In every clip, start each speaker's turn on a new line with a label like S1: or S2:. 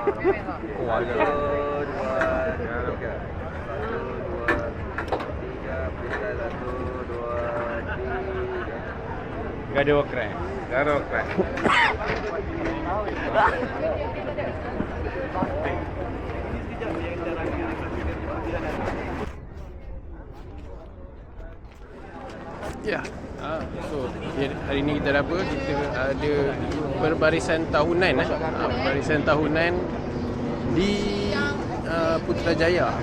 S1: Satu, dua, jangan okey. Satu, dua, tiga, peringkat satu, dua, tiga.
S2: Gaduh keren.
S1: Garuh keras.
S2: Ya. So hari ni kita ada apa? Kita ada perbarisan tahunan perbarisan tahunan di Putrajaya.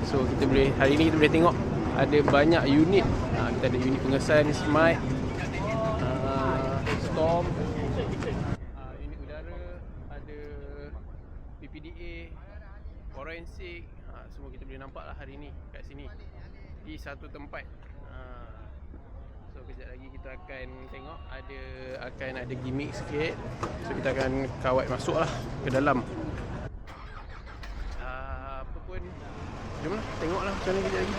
S2: So kita boleh hari ni kita boleh tengok ada banyak unit. Kita ada unit pengesan Smart, Storm, unit udara, ada PPDA, forensik. Semua kita boleh nampak lah hari ni kat sini di satu tempat. So kejap lagi kita akan tengok akan ada gimmick sikit. So kita akan kawat masuk lah ke dalam. Apa pun, jom lah tengok lah macam mana kejap lagi.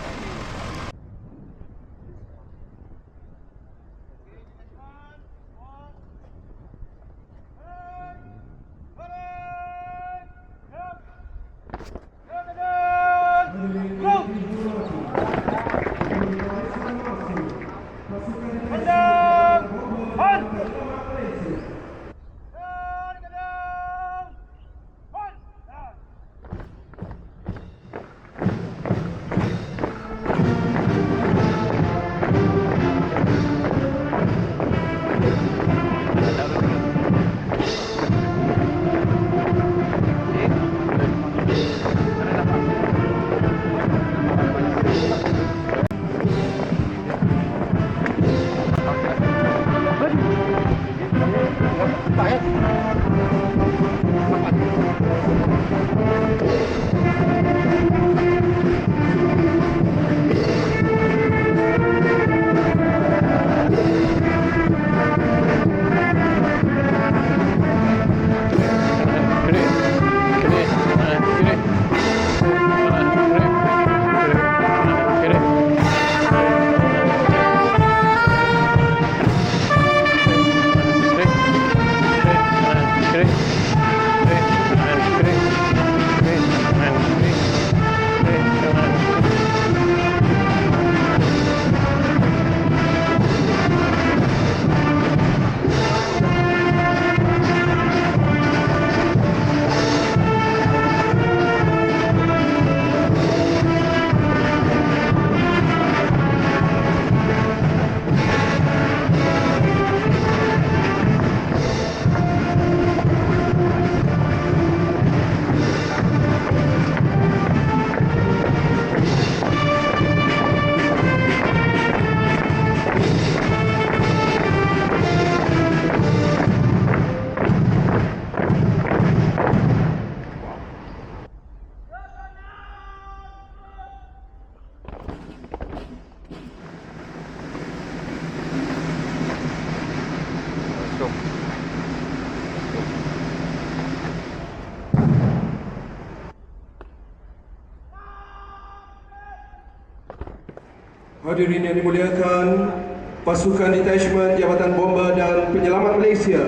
S3: Hadirin yang dimuliakan, pasukan detachment Jabatan Bomba dan Penyelamat Malaysia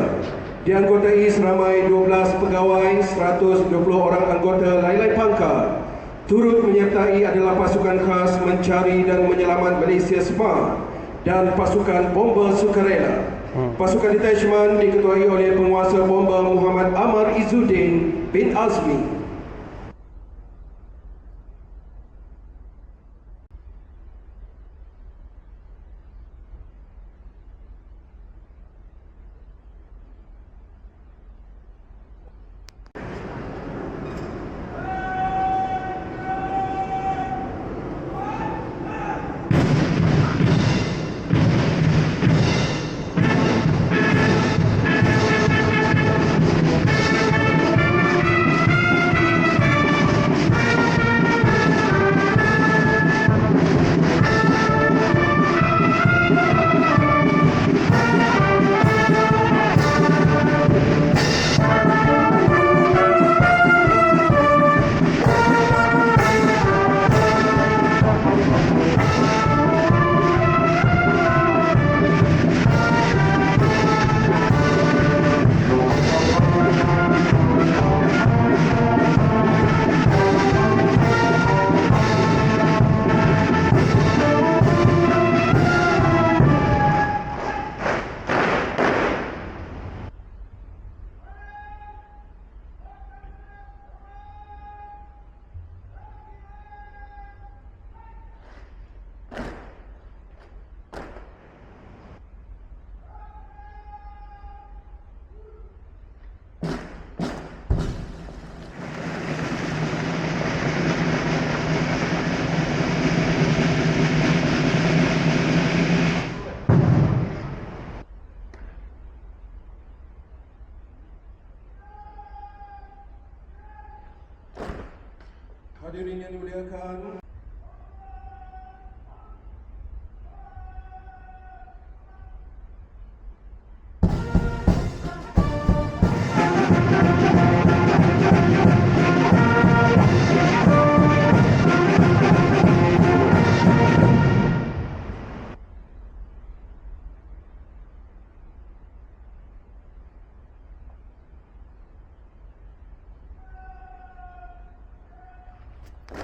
S3: dianggotai seramai 12 pegawai, 120 orang anggota lain-lain pangkat. Turut menyertai adalah pasukan khas mencari dan menyelamat Malaysia Smart dan pasukan bomba sukarela. Pasukan detachment diketuai oleh penguasa bomba Muhammad Amar Izzuddin bin Azmi. Hadirin yang dimuliakan,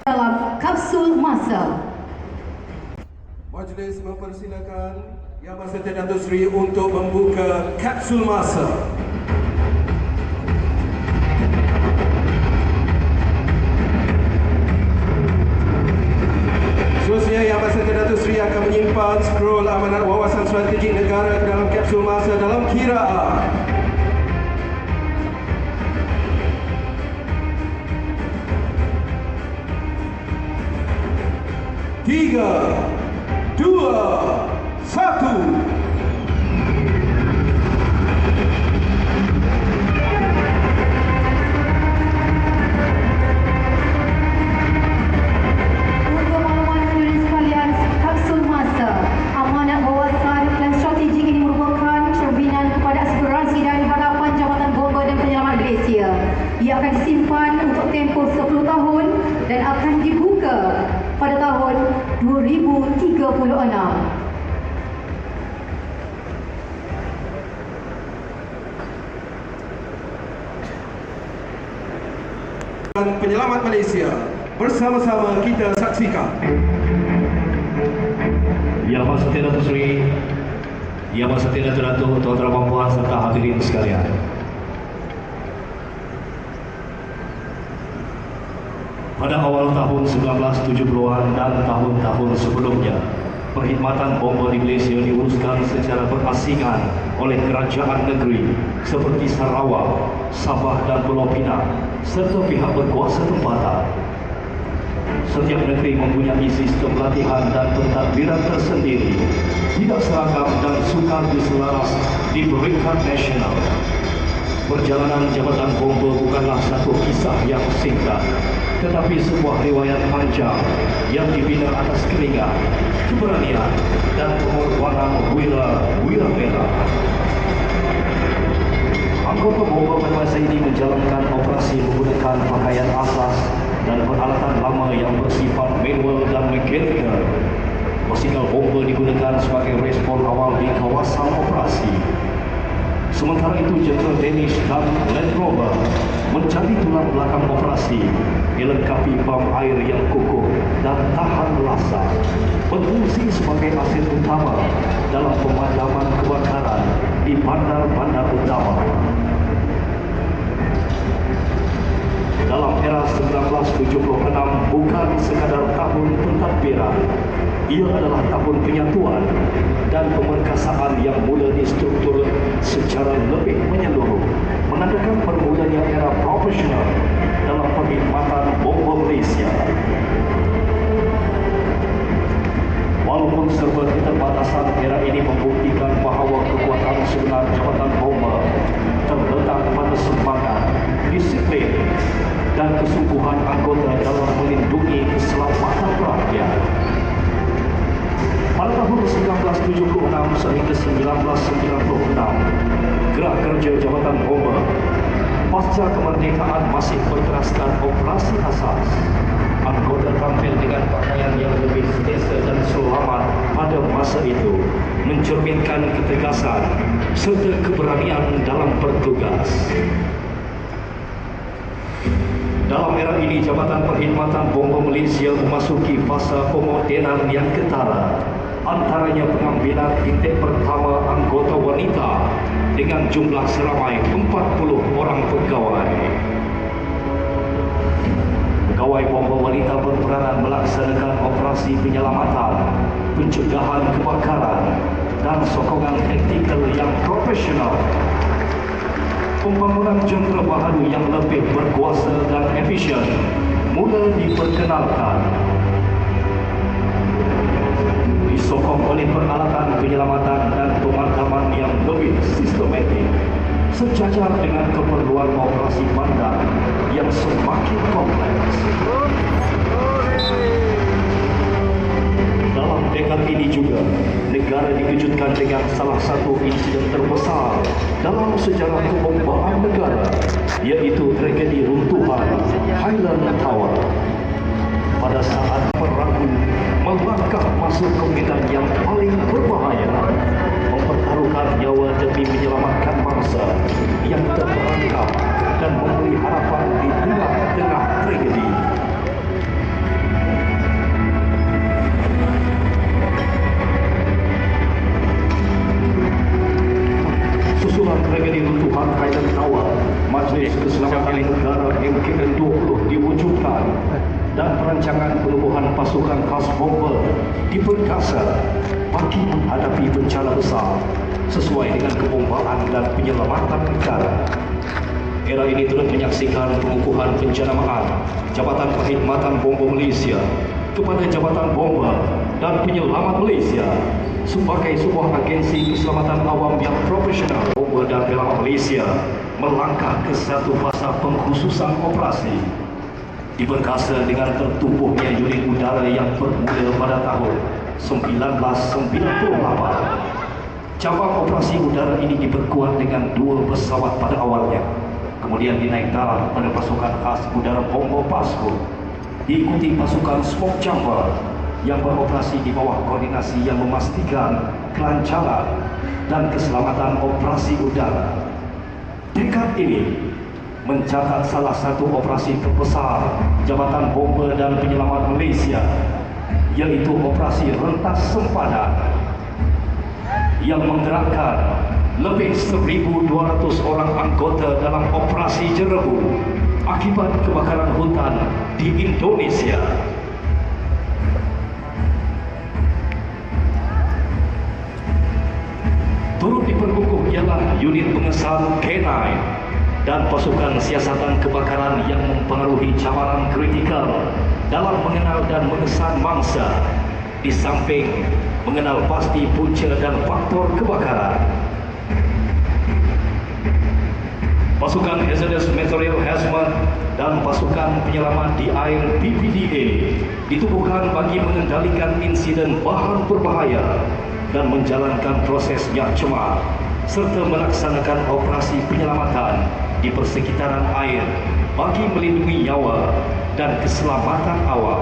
S4: dalam kapsul masa.
S3: majlis mempersilakan Yang Berhormat Datuk Seri untuk membuka kapsul masa. Seterusnya Yang Berhormat Datuk Seri akan menyimpan scroll amanat wawasan strategik negara ke dalam kapsul masa dalam kiraan. Tiga, dua, satu.
S4: Untuk makluman hadirin sekalian, kapsul masa amanat wawasan dan strategik ini merupakan cerminan kepada aspirasi dan harapan Jabatan Bomba dan Penyelamat Malaysia. Ia akan disimpan untuk tempoh 10 tahun dan akan dibuka pada tahun 2036.
S3: Penyelamat Malaysia, bersama-sama kita saksikan.
S5: Yang Berhormat Datuk Seri, Yang Berhormat Datuk tuan-tuan dan puan serta hadirin sekalian. Pada awal tahun 1970-an dan tahun-tahun sebelumnya, perkhidmatan bomba di Malaysia diuruskan secara berasingan oleh kerajaan negeri seperti Sarawak, Sabah dan Pulau Pinang serta pihak berkuasa tempatan. Setiap negeri mempunyai sistem latihan dan pentadbiran tersendiri, tidak seragam dan sukar diselaras di peringkat nasional. Perjalanan Jabatan Bomba bukanlah satu kisah yang singkat, tetapi sebuah riwayat panjang yang dibina atas keringat, keberanian dan pengorbanan wira merah. Anggota bomba pada masa ini menjalankan operasi menggunakan pakaian asas dan peralatan lama yang bersifat manual dan mekanikal. Basikal bomba digunakan sebagai respon awal di kawasan operasi. Sementara itu, Jenderal Danish dan Land Rover menjadi tulang belakang operasi, dilengkapi bam air yang kukuh dan tahan lasa, berfungsi sebagai aset utama dalam pemadaman kebakaran di bandar-bandar utama. Dalam era 1976 bukan sekadar tahun pentadbiran, ia adalah tahun penyatuan dan pemerkasaan yang mula distruktur secara lebih menyeluruh, menandakan bermulanya era profesional dalam perkhidmatan bomba Malaysia. Walaupun serba keterbatasan, era ini membuktikan bahawa kekuatan sebenar Jabatan Bomba terletak pada semangat, disiplin dan kesungguhan anggota dalam melindungi keselamatan rakyat. Pada tahun 1976 sehingga 1996, gerak kerja Jabatan Bomba pasca kemerdekaan masih berteraskan operasi asas. Anggota tampil dengan pakaian yang lebih selesa dan selamat pada masa itu, mencerminkan ketegasan serta keberanian dalam bertugas. Dalam era ini, Jabatan Perkhidmatan Bomba Malaysia memasuki fasa pemodenan yang ketara, antaranya pengambilan intake pertama anggota wanita dengan jumlah seramai 40 orang pegawai. Pegawai bomba wanita berperanan melaksanakan operasi penyelamatan, pencegahan kebakaran dan sokongan taktikal yang profesional. Pembangunan jentera baharu yang lebih berkuasa dan efisien mula diperkenalkan. Disokong oleh peralatan penyelamatan dan pemadaman yang lebih sistematik, sejajar dengan keperluan operasi bandar yang semakin kompleks. hari ini juga, negara dikejutkan dengan salah satu insiden terbesar dalam sejarah kebombaan negara, iaitu tragedi runtuhan Highland Tower. Pada saat perahu melangkah masuk ke medan yang paling berbahaya, mempertaruhkan nyawa demi menyelamatkan bangsa yang terperangkap dan memberi harapan di tengah-tengah tragedi. Susulan tragedi runtuhan Highland Tower, Majlis Keselamatan Negara MKN20 diwujudkan dan perancangan penubuhan pasukan khas bomber diperkasa bagi menghadapi bencana besar sesuai dengan kebombaan dan penyelamatan negara. Era ini turut menyaksikan pengukuhan penjanamaan Jabatan Perkhidmatan Bomber Malaysia kepada Jabatan Bomber dan Penyelamat Malaysia sebagai sebuah agensi keselamatan awam yang profesional. Bomber dan Penyelamat Malaysia melangkah ke satu fasa pengkhususan operasi. Diperkasa dengan tertumbuhnya unit udara yang bermula pada tahun 1998. Cabang operasi udara ini diperkuat dengan 2 pesawat pada awalnya, kemudian dinaik darah pada pasukan khas udara Bomber PASCO, diikuti pasukan smoke jumper yang beroperasi di bawah koordinasi yang memastikan kelancaran dan keselamatan operasi udara. Dekad ini mencatat salah satu operasi terbesar Jabatan Bomber dan Penyelamat Malaysia, yaitu Operasi Rentas Sempadan yang menggerakkan lebih 1,200 orang anggota dalam operasi Jerebu akibat kebakaran hutan di Indonesia. Turut diperkukuh ialah unit pengesan K9 dan pasukan siasatan kebakaran yang mempengaruhi cabaran kritikal dalam mengenal dan mengesan mangsa, di samping mengenal pasti punca dan faktor kebakaran. Pasukan Hazardous Material Hazmat dan pasukan penyelamat di air PPDA ditubuhkan bagi mengendalikan insiden bahan berbahaya dan menjalankan prosesnya cemat serta melaksanakan operasi penyelamatan di persekitaran air bagi melindungi nyawa dan keselamatan awam.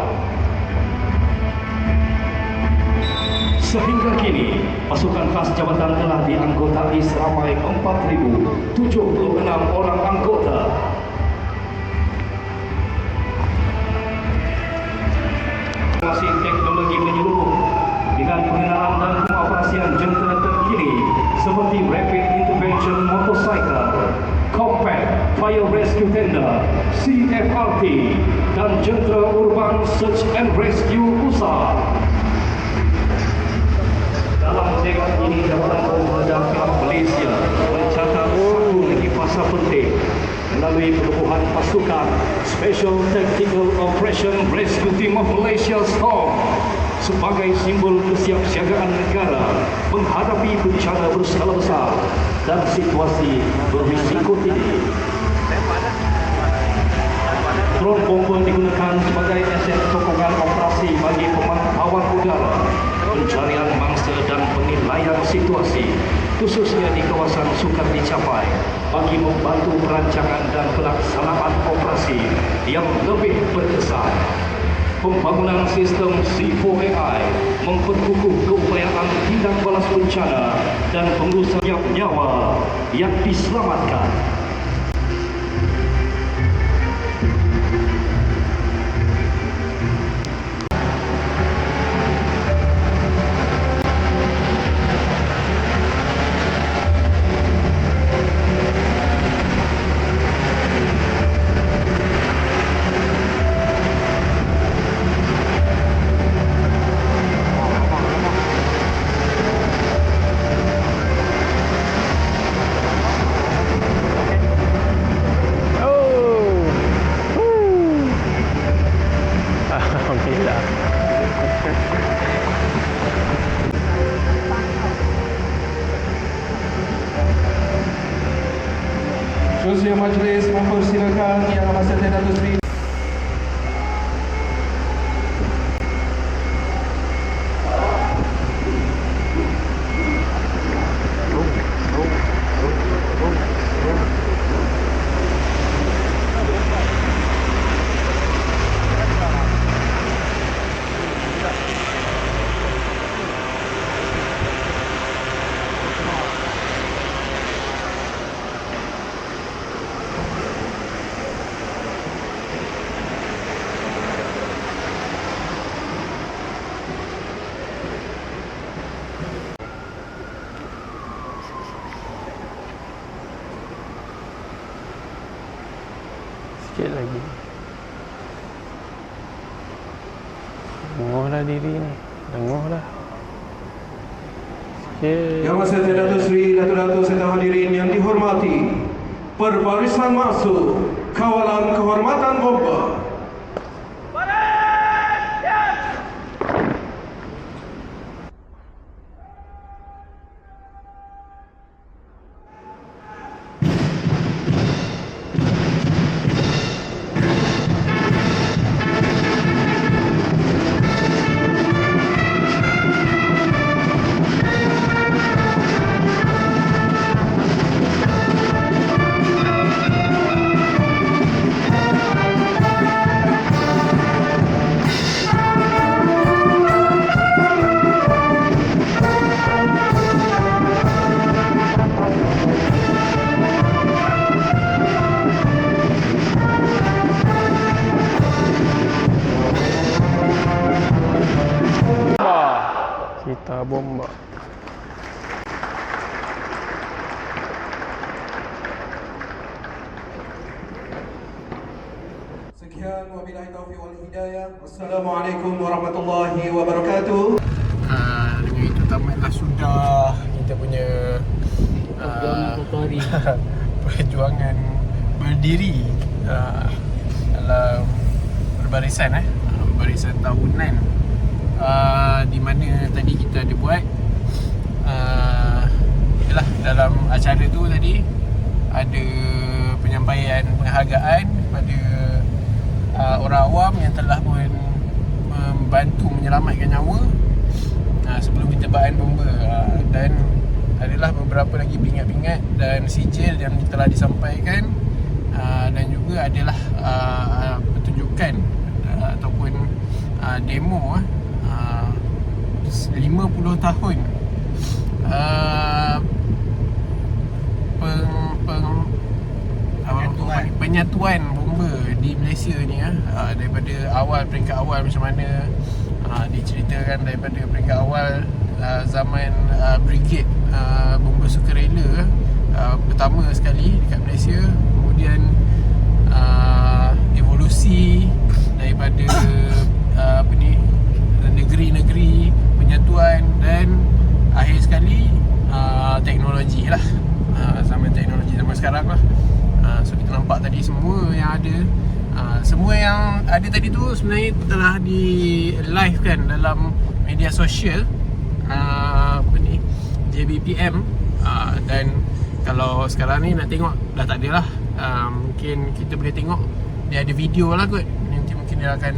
S5: Sehingga kini, pasukan khas jabatan telah dianggotai seramai 4,076 orang anggota. Masih teknologi menyeluruh dengan pengenalan dan pengoperasian jentera terkini seperti Rapid Intervention Motorcycle, Compact Fire Rescue Tender, CFRT, dan jentera Urban Search and Rescue USAR. Dalam dekad ini, Jabatan Bomber dan Penyelamat Malaysia mencatat satu lagi fasa penting melalui penubuhan pasukan Special Tactical Operation Rescue Team of Malaysia STOM sebagai simbol kesiapsiagaan negara menghadapi bencana berskala besar dan situasi berisiko tinggi. Drone bomber digunakan sebagai aset sokongan operasi bagi pemantauan udara, pencarian mangsa dan penilaian situasi, khususnya di kawasan sukar dicapai, bagi membantu perancangan dan pelaksanaan operasi yang lebih berkesan. Pembangunan sistem C4AI memperkukuh keupayaan tindak balas bencana dan pengurusan nyawa yang diselamatkan.
S3: Seterusnya majlis mempersilakan Yang Amat Datuk Seri
S2: Sikit lagi. Tengoklah diri ni. Tengoklah. Sikit.
S3: Yang Maha Datuk Seri Datuk-Datuk serta hadirin yang dihormati, perbarisan masuk kawalan kehormatan bomba.
S2: Kita bomba.
S3: Sekian wabillahi taufiq wal hidayah. Wassalamualaikum warahmatullahi wabarakatuh.
S2: Dengan itu tamatlah sudah kita punya perjuangan berdiri dalam berbarisan barisan tahunan, di mana tadi kita ada buat yalah, dalam acara tu tadi ada penyampaian penghargaan kepada orang awam yang telah pun membantu menyelamatkan nyawa sebelum ditebakan bomba, dan adalah beberapa lagi pingat-pingat dan sijil yang telah disampaikan, dan juga adalah pertunjukan ataupun demo 50 tahun penyatuan bomba di Malaysia ni, daripada awal, peringkat awal macam mana, diceritakan daripada peringkat awal zaman brigade bomba sukarela pertama sekali dekat Malaysia, kemudian evolusi daripada negeri-negeri, penyatuan, dan akhir sekali teknologi lah, zaman teknologi zaman sekarang lah. So kita nampak tadi semua yang ada, semua yang ada tadi tu sebenarnya telah di live kan dalam media sosial JBPM, dan kalau sekarang ni nak tengok dah tak ada lah. Mungkin kita boleh tengok dia ada video lah kot, nanti mungkin dia akan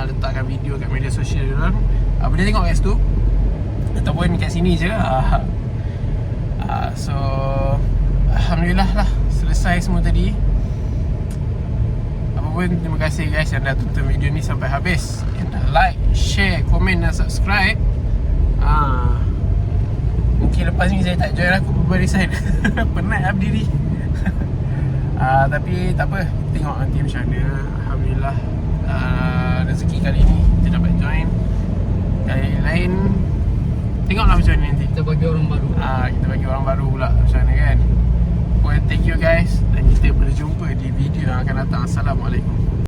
S2: letakkan video kat media sosial dia orang, boleh tengok kat situ ataupun kat sini je. So alhamdulillah lah selesai semua tadi. Apapun, terima kasih guys yang dah tonton video ni sampai habis, yang dah like, share, komen dan subscribe. Mungkin lepas ni saya tak join aku berbarisan penat lah berdiri. Tapi tak apa, kita tengok nanti macam mana. Alhamdulillah rezeki kali ni kita dapat join. Kali lain tengoklah macam mana nanti. Kita bagi orang baru. Kita bagi orang baru pula macam mana kan. Well, thank you guys, dan kita berjumpa di video yang akan datang. Assalamualaikum.